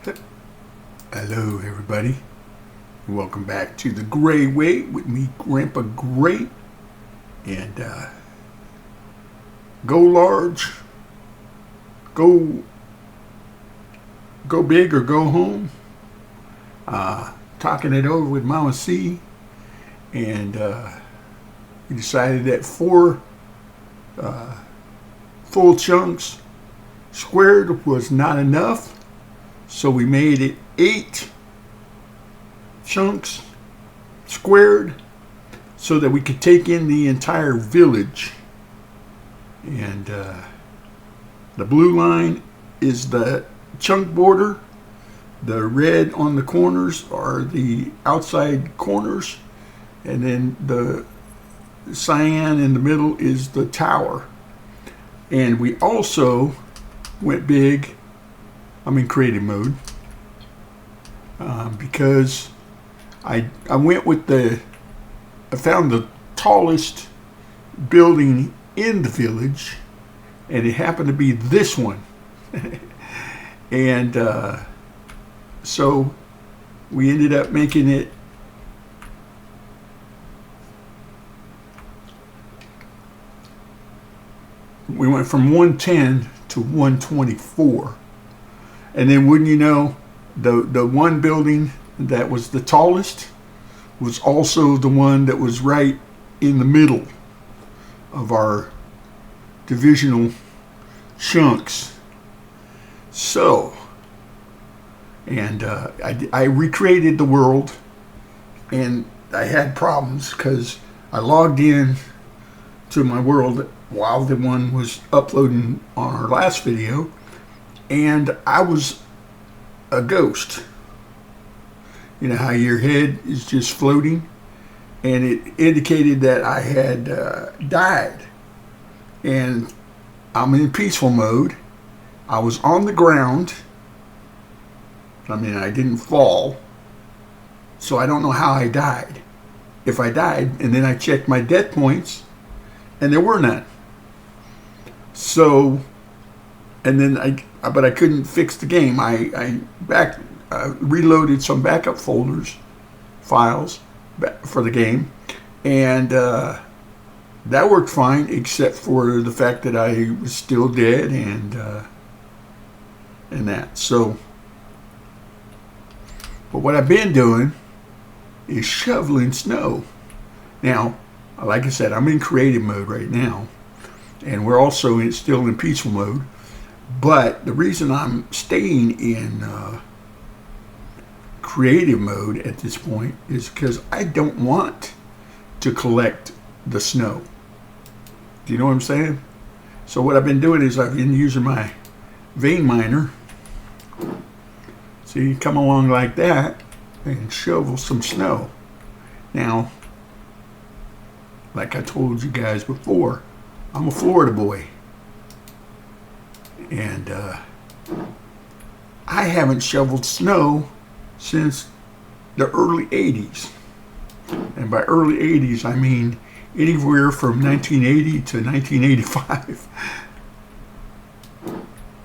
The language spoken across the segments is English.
Hello, everybody. Welcome back to the GrayWay with me, Grandpa Gray. And go large, go big, or go home. Talking it over with Mama C, and we decided that 4 full chunks squared was not enough. So we made it 8 chunks squared so that we could take in the entire village. And the blue line is the chunk border. The red on the corners are the outside corners. And then the cyan in the middle is the tower. And we also went big. I'm in creative mode because I went with I found the tallest building in the village, and it happened to be this one. And so we ended up making it we went from 110 to 124. And then wouldn't you know, the one building that was the tallest was also the one that was right in the middle of our divisional chunks. So, and I recreated the world, and I had problems because I logged in to my world while the one was uploading on our last video, and I was a ghost. You know how your head is just floating? And it indicated that I had died. And I'm in peaceful mode. I was on the ground. I mean, I didn't fall. So I don't know how I died. If I died, and then I checked my death points, and there were none. So, and then but I couldn't fix the game. I reloaded some backup files for the game, and that worked fine, except for the fact that I was still dead and that. So, but what I've been doing is shoveling snow. Now, like I said, I'm in creative mode right now, and we're also still in peaceful mode. But the reason I'm staying in creative mode at this point is because I don't want to collect the snow. Do you know what I'm saying? So what I've been doing is I've been using my vein miner. See, come along like that and shovel some snow. Now, like I told you guys before, I'm a Florida boy. And I haven't shoveled snow since the early 80s. And by early 80s, I mean anywhere from 1980 to 1985.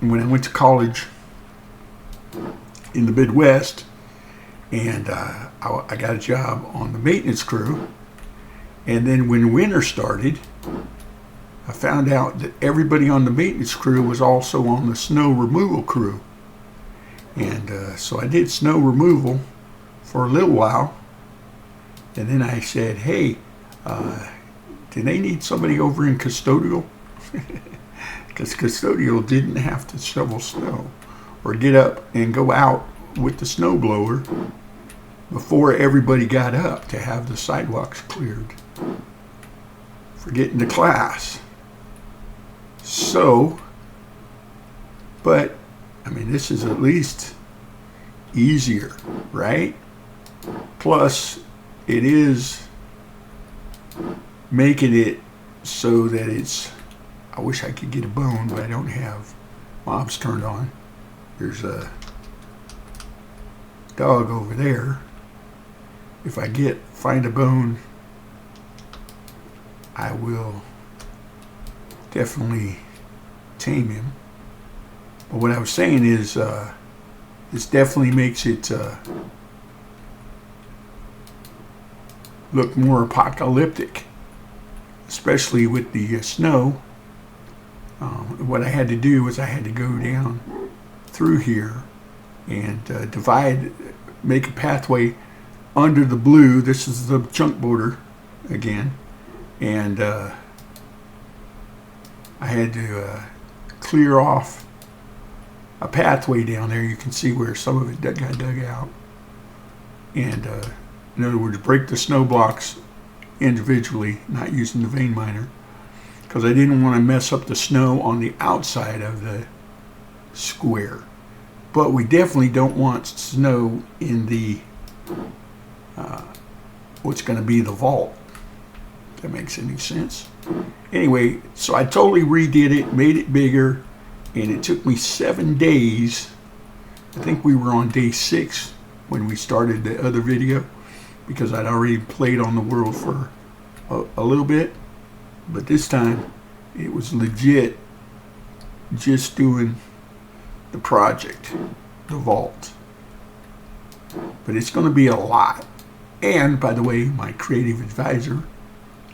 When I went to college in the Midwest, and I got a job on the maintenance crew. And then when winter started, I found out that everybody on the maintenance crew was also on the snow removal crew. And so I did snow removal for a little while. And then I said, hey, do they need somebody over in custodial? Because custodial didn't have to shovel snow or get up and go out with the snow blower before everybody got up to have the sidewalks cleared for getting to class. So, but, I mean, this is at least easier, right? Plus, it is making it so that I wish I could get a bone, but I don't have mobs turned on. There's a dog over there. If I find a bone, I will definitely tame him. But what I was saying is This definitely makes it look more apocalyptic, especially with the snow. What I had to do was I had to go down through here and make a pathway under the blue. This is the chunk border again, and I had to clear off a pathway down there. You can see where some of it got dug out, and in other words, break the snow blocks individually, not using the vein miner, because I didn't want to mess up the snow on the outside of the square. But we definitely don't want snow in the what's going to be the vault. If that makes any sense. Anyway, so I totally redid it, made it bigger, and it took me 7 days. I think we were on day 6 when we started the other video, because I'd already played on the world for a little bit, but this time it was legit just doing the project, the vault. But it's going to be a lot. And by the way, my creative advisor,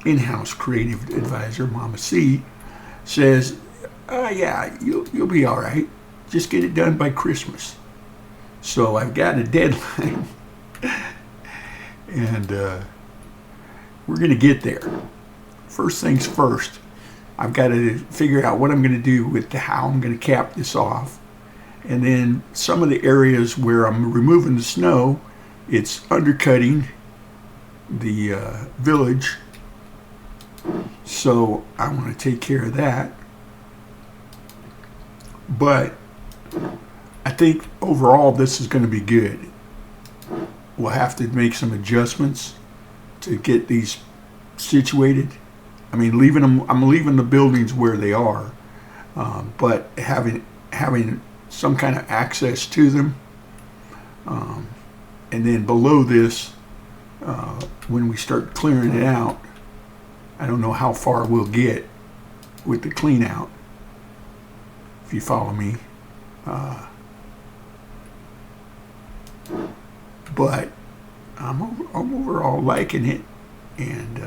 in-house creative advisor, Mama C, says, yeah, you'll be all right. Just get it done by Christmas. So I've got a deadline. And we're going to get there. First things first, I've got to figure out what I'm going to do with how I'm going to cap this off. And then some of the areas where I'm removing the snow, it's undercutting the village. So I want to take care of that. But I think overall this is going to be good. We'll have to make some adjustments to get these situated. I mean, I'm leaving the buildings where they are, but having some kind of access to them. And then below this, when we start clearing it out, I don't know how far we'll get with the clean out, if you follow me. But I'm overall liking it, and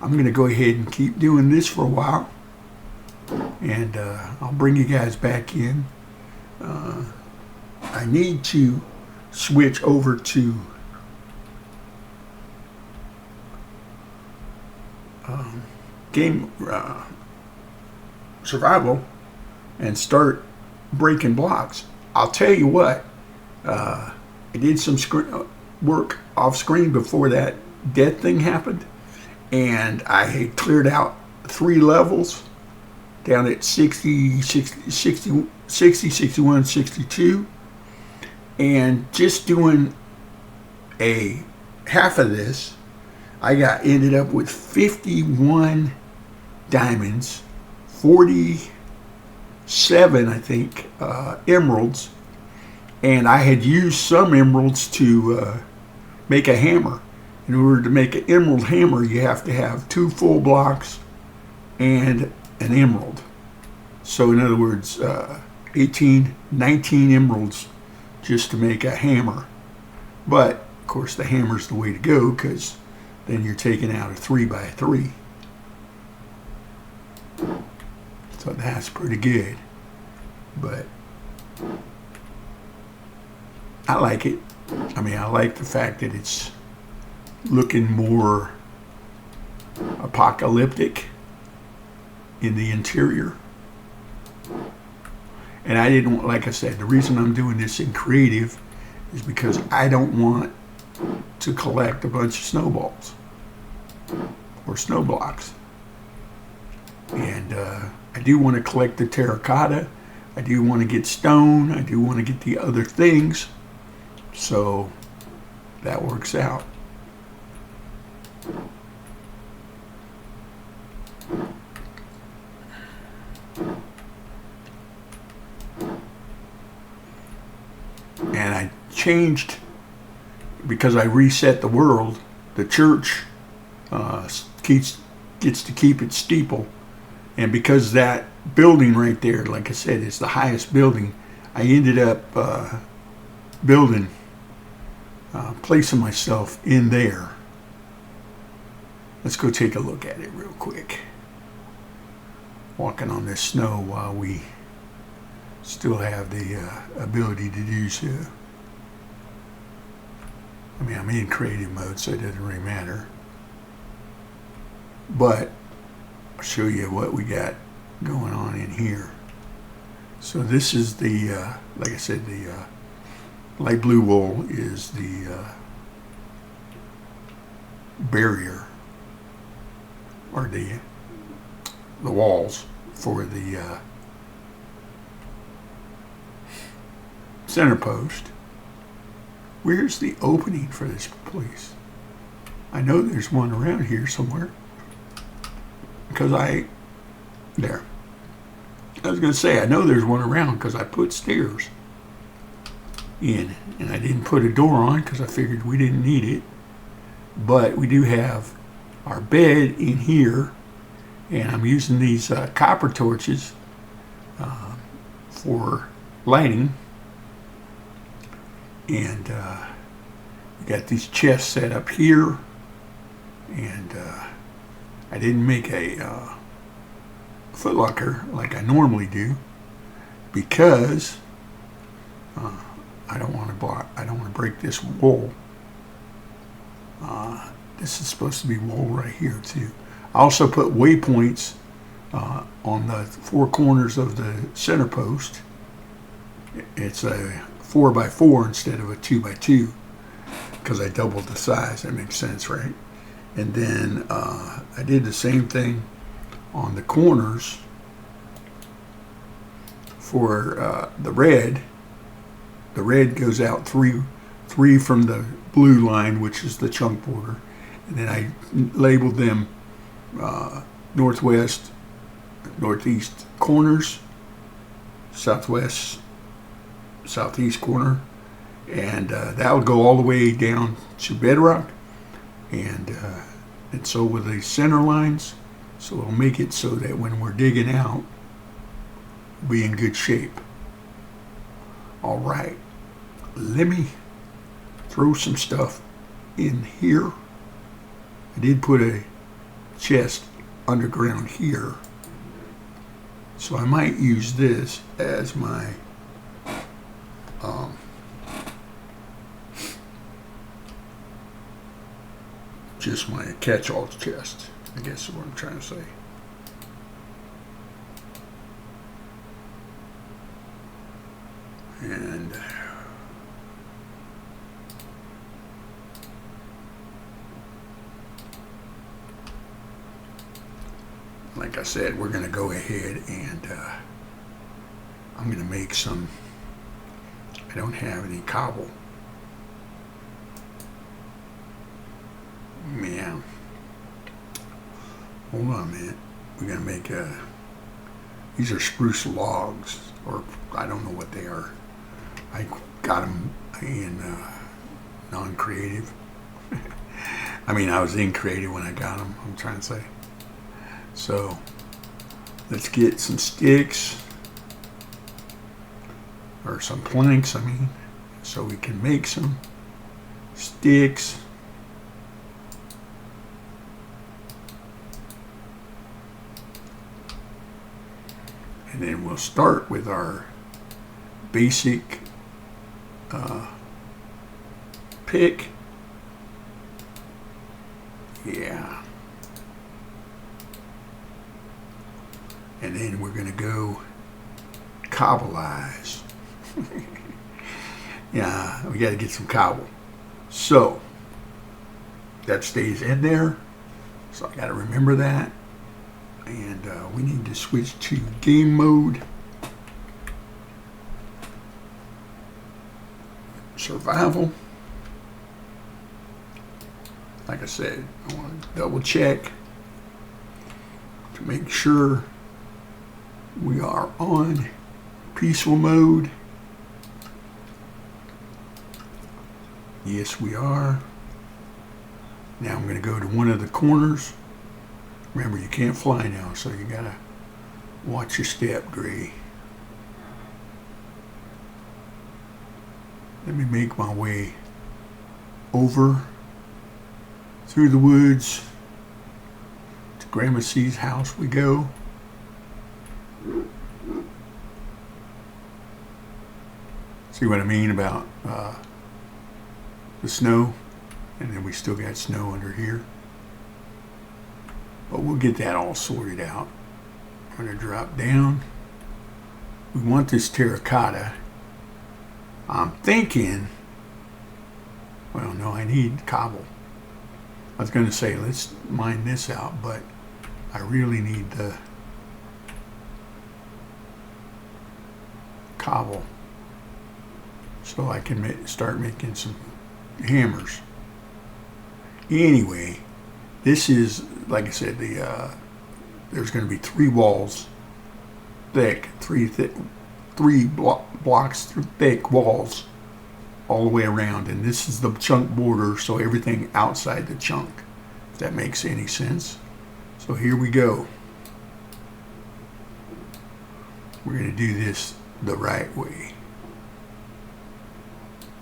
I'm going to go ahead and keep doing this for a while, and I'll bring you guys back in. I need to switch over to game survival and start breaking blocks. I'll tell you what, I did some work off screen before that death thing happened, and I had cleared out 3 levels down at 60, 61, 62, and just doing a half of this, I ended up with 51 diamonds, 47, I think, emeralds, and I had used some emeralds to make a hammer. In order to make an emerald hammer, you have to have 2 full blocks and an emerald. So in other words, 19 emeralds just to make a hammer. But of course the hammer's the way to go, because then you're taking out a 3x3. So that's pretty good. But I like it. I mean, I like the fact that it's looking more apocalyptic in the interior. And I didn't, like I said, the reason I'm doing this in creative is because I don't want to collect a bunch of snowballs or snow blocks. And I do want to collect the terracotta. I do want to get stone. I do want to get the other things. So that works out. And I changed, because I reset the world, the church gets to keep its steeple. And because that building right there, like I said, is the highest building, I ended up building, placing myself in there. Let's go take a look at it real quick. Walking on this snow while we still have the ability to do so. I mean, I'm in creative mode, so it doesn't really matter. But I'll show you what we got going on in here. So this is the, like I said, the light blue wool is the barrier, or the walls for the center post. Where's the opening for this place? I know there's one around here somewhere, because there. I was going to say, I know there's one around because I put stairs in, and I didn't put a door on because I figured we didn't need it. But we do have our bed in here, and I'm using these copper torches for lighting. And we got these chests set up here, and I didn't make a footlocker like I normally do because I don't want to break this wool. This is supposed to be wool right here too. I also put waypoints on the four corners of the center post. It's a 4x4 instead of a 2x2 because I doubled the size. That makes sense, right? And then I did the same thing on the corners for the red. The red goes out three from the blue line, which is the chunk border, and then I labeled them northwest, northeast corners, southwest, southeast corner, and that would go all the way down to bedrock, and so with the center lines, so it'll make it so that when we're digging out, we'll be in good shape. All right, let me throw some stuff in here. I did put a chest underground here, so I might use this as my just my catch-all chest, I guess is what I'm trying to say. And like I said, we're going to go ahead and I'm going to make some. I don't have any cobble. Yeah. Hold on a minute. We're going to make these are spruce logs, or I don't know what they are. I got them in non-creative. I mean, I was in creative when I got them, I'm trying to say. So let's get some sticks, or some planks, I mean, so we can make some sticks. And then we'll start with our basic pick. Yeah. And then we're going to go cobbleize. Yeah, we got to get some cobble. So that stays in there. So I got to remember that. And we need to switch to game mode. Survival. Like I said, I want to double check to make sure we are on peaceful mode. Yes, we are. Now I'm going to go to one of the corners. Remember, you can't fly now, so you gotta watch your step, Gray. Let me make my way over through the woods to Grandma C's house we go. See what I mean about the snow? And then we still got snow under here. But we'll get that all sorted out. I'm going to drop down. We want this terracotta. I'm thinking, well, no, I need cobble. I was going to say, let's mine this out, but I really need the cobble so I can start making some hammers. Anyway, this is, like I said, there's going to be 3 walls thick, three blocks thick walls all the way around, and this is the chunk border, so everything outside the chunk, if that makes any sense. So here we go. We're going to do this the right way.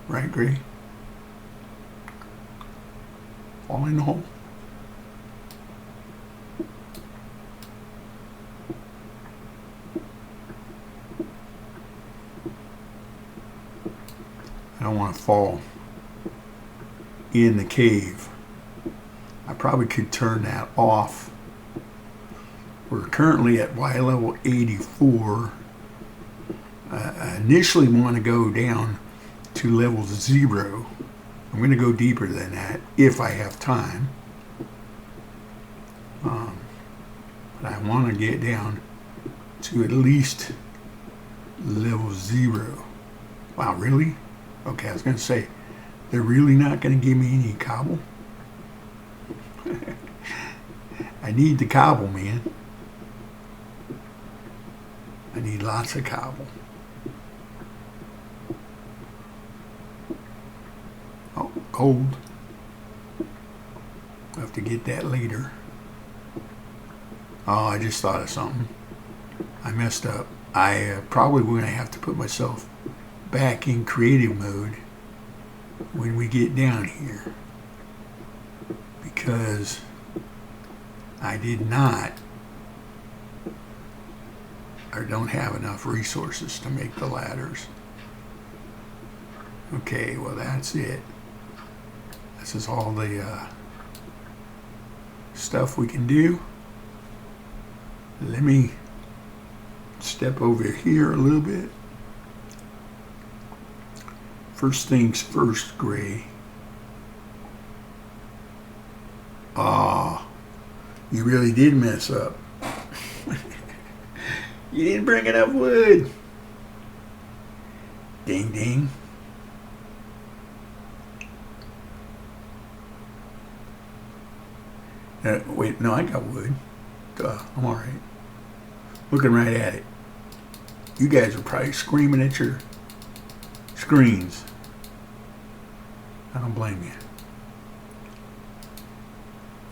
Right, Gray? All in the hole. I don't want to fall in the cave. I probably could turn that off. We're currently at Y level 84. I initially want to go down to level 0. I'm going to go deeper than that if I have time. But I want to get down to at least level 0. Wow, really? Okay, I was going to say, they're really not going to give me any cobble? I need the cobble, man. I need lots of cobble. Oh, gold. I'll have to get that later. Oh, I just thought of something. I messed up. I probably going to have to put myself back in creative mode when we get down here, because I did not, or don't have enough resources to make the ladders. Okay, well that's it. This is all the stuff we can do. Let me step over here a little bit. First things first, Gray. Ah, you really did mess up. You didn't bring enough wood. Ding ding. Wait, no, I got wood. Duh, I'm alright. Looking right at it. You guys are probably screaming at your screens. I don't blame you.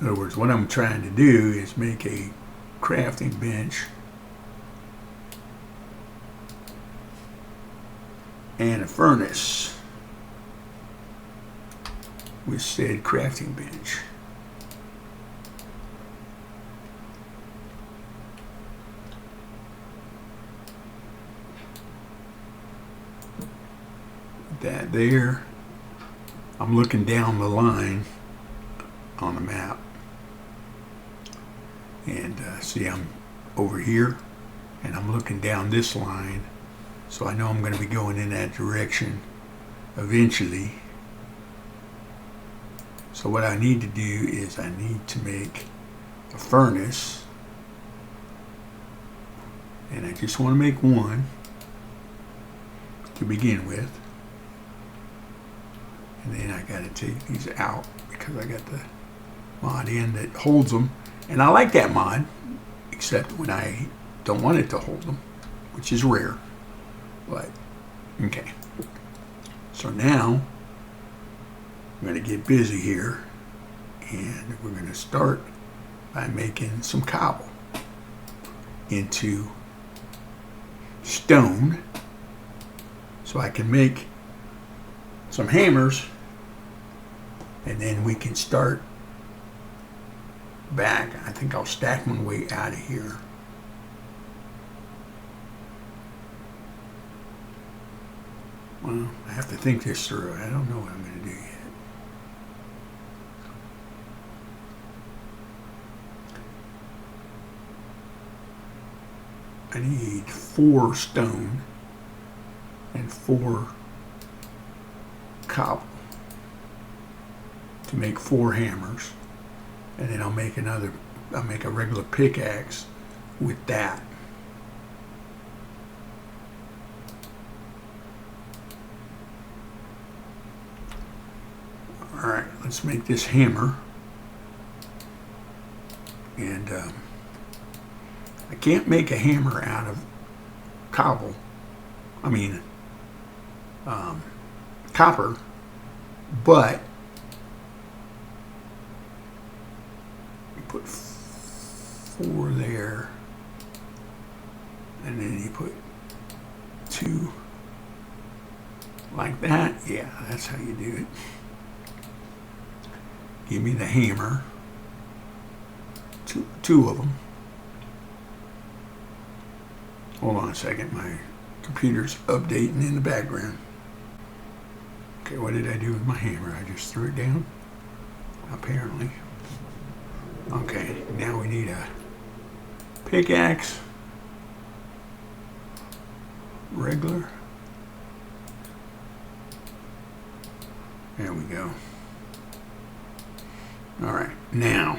In other words, what I'm trying to do is make a crafting bench and a furnace with said crafting bench. That there. I'm looking down the line on the map, and see, I'm over here and I'm looking down this line, so I know I'm going to be going in that direction eventually. So what I need to do is I need to make a furnace, and I just want to make one to begin with. And then I got to take these out because I got the mod in that holds them. And I like that mod, except when I don't want it to hold them, which is rare. But, okay. So now, I'm going to get busy here. And we're going to start by making some cobble into stone. So I can make some hammers, and then we can start back. I think I'll stack my way out of here. Well, I have to think this through. I don't know what I'm going to do yet. I need 4 stone and 4 cobble to make 4 hammers, and then I'll make a regular pickaxe with that. All right, let's make this hammer, and I can't make a hammer out of cobble. I mean, copper, but you put 4 there, and then you put 2 like that. Yeah, that's how you do it. Give me the hammer, two of them. Hold on a second, my computer's updating in the background. Okay, what did I do with my hammer? I just threw it down, apparently. Okay, now we need a pickaxe, regular. There we go. All right, now,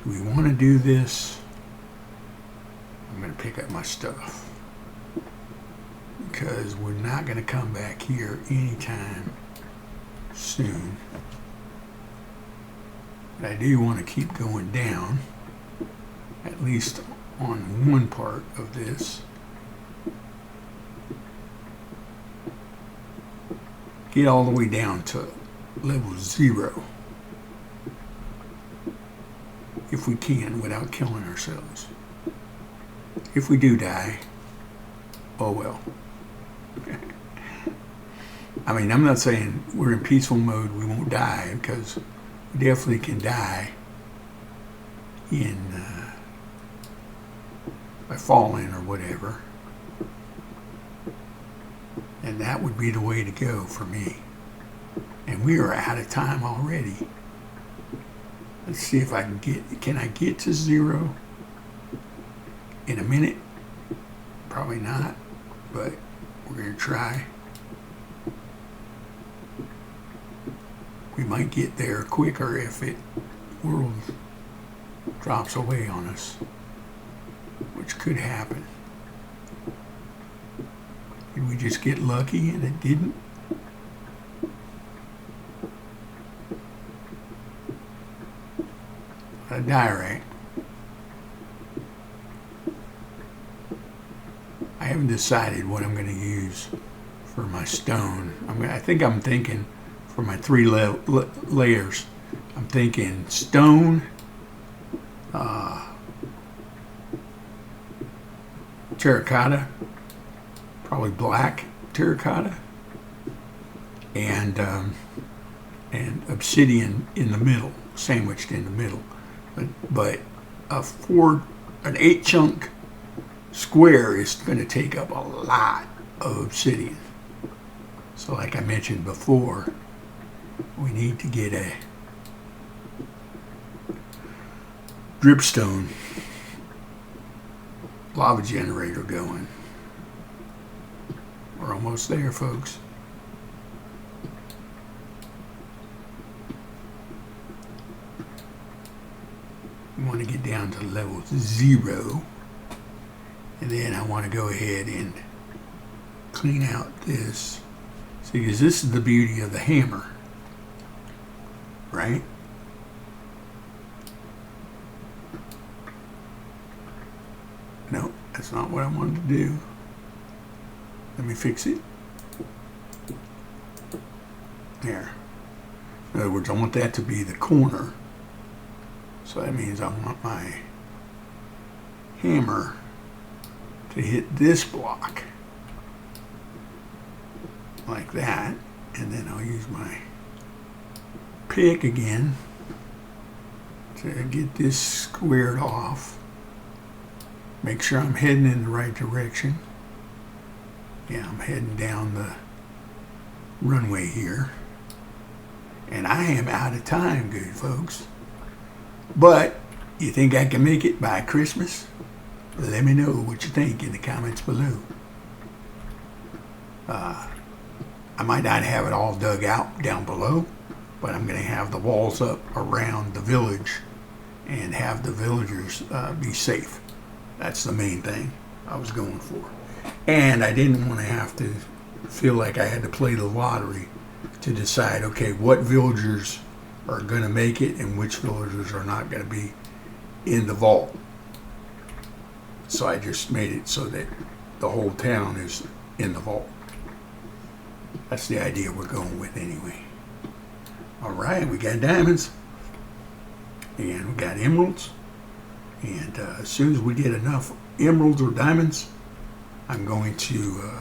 do we want to do this? I'm going to pick up my stuff, because we're not going to come back here anytime soon. But I do want to keep going down, at least on one part of this. Get all the way down to level 0. If we can, without killing ourselves. If we do die, oh well. I mean, I'm not saying we're in peaceful mode, we won't die, because we definitely can die in by falling or whatever. And that would be the way to go for me. And we are out of time already. Let's see if I can I get to 0 in a minute? Probably not, but we're going to try. We might get there quicker if the world drops away on us, which could happen. Did we just get lucky and it didn't? A diorite. I haven't decided what I'm going to use for my stone. I think I'm thinking for my 3 layers. I'm thinking stone, terracotta, probably black terracotta, and obsidian in the middle, sandwiched in the middle. But an 8 chunk square is going to take up a lot of obsidian. So like I mentioned before, we need to get a dripstone lava generator going. We're almost there, folks. We want to get down to level 0, and then I want to go ahead and clean out this. See, because this is the beauty of the hammer, right? No, that's not what I wanted to do. Let me fix it. There. In other words, I want that to be the corner. So that means I want my hammer to hit this block like that, And then I'll use my pick again to get this squared off. Make sure I'm heading in the right direction. Yeah, I'm heading down the runway here. And I am out of time, good folks. But you think I can make it by Christmas? Let me know what you think in the comments below. I might not have it all dug out down below, but I'm going to have the walls up around the village and have the villagers be safe. That's the main thing I was going for. And I didn't want to have to feel like I had to play the lottery to decide, okay, what villagers are going to make it and which villagers are not going to be in the vault. So I just made it so that the whole town is in the vault. That's the idea we're going with anyway. All right, we got diamonds and we got emeralds. And as soon as we get enough emeralds or diamonds, I'm going to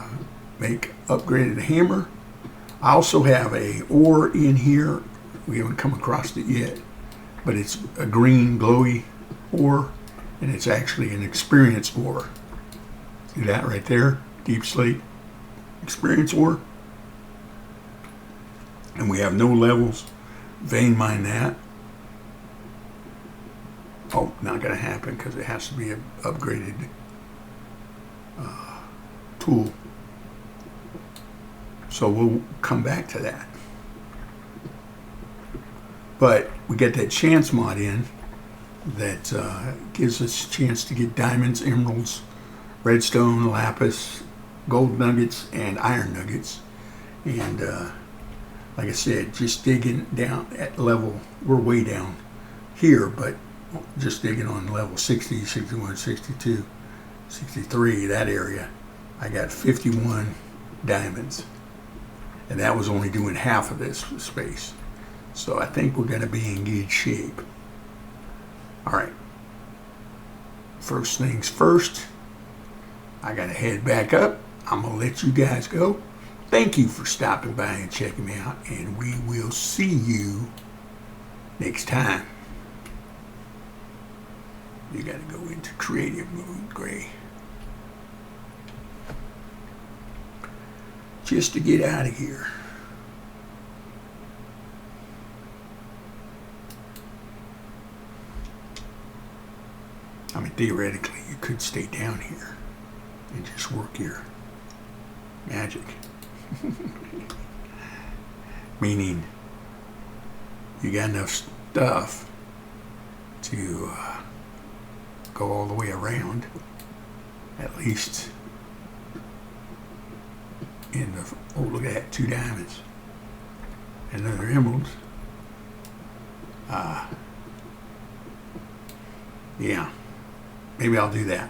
make upgraded hammer. I also have a ore in here. We haven't come across it yet, but it's a green glowy ore, and it's actually an experience ore. See that right there? Deep slate experience ore. And we have no levels. Vein mine that. Oh, not going to happen because it has to be an upgraded tool. So we'll come back to that. But we get that chance mod in that gives us a chance to get diamonds, emeralds, redstone, lapis, gold nuggets, and iron nuggets. And like I said, just digging down at level, we're way down here, but just digging on level 60, 61, 62, 63, that area, I got 51 diamonds. And that was only doing half of this space. So I think we're going to be in good shape. All right. First things first, I got to head back up. I'm going to let you guys go. Thank you for stopping by and checking me out, and we will see you next time. You got to go into creative mode, Gray. Just to get out of here. I mean, theoretically, you could stay down here and just work your magic. Meaning, you got enough stuff to go all the way around, at least in the, oh, look at that, 2 diamonds, another emerald. Yeah, maybe I'll do that.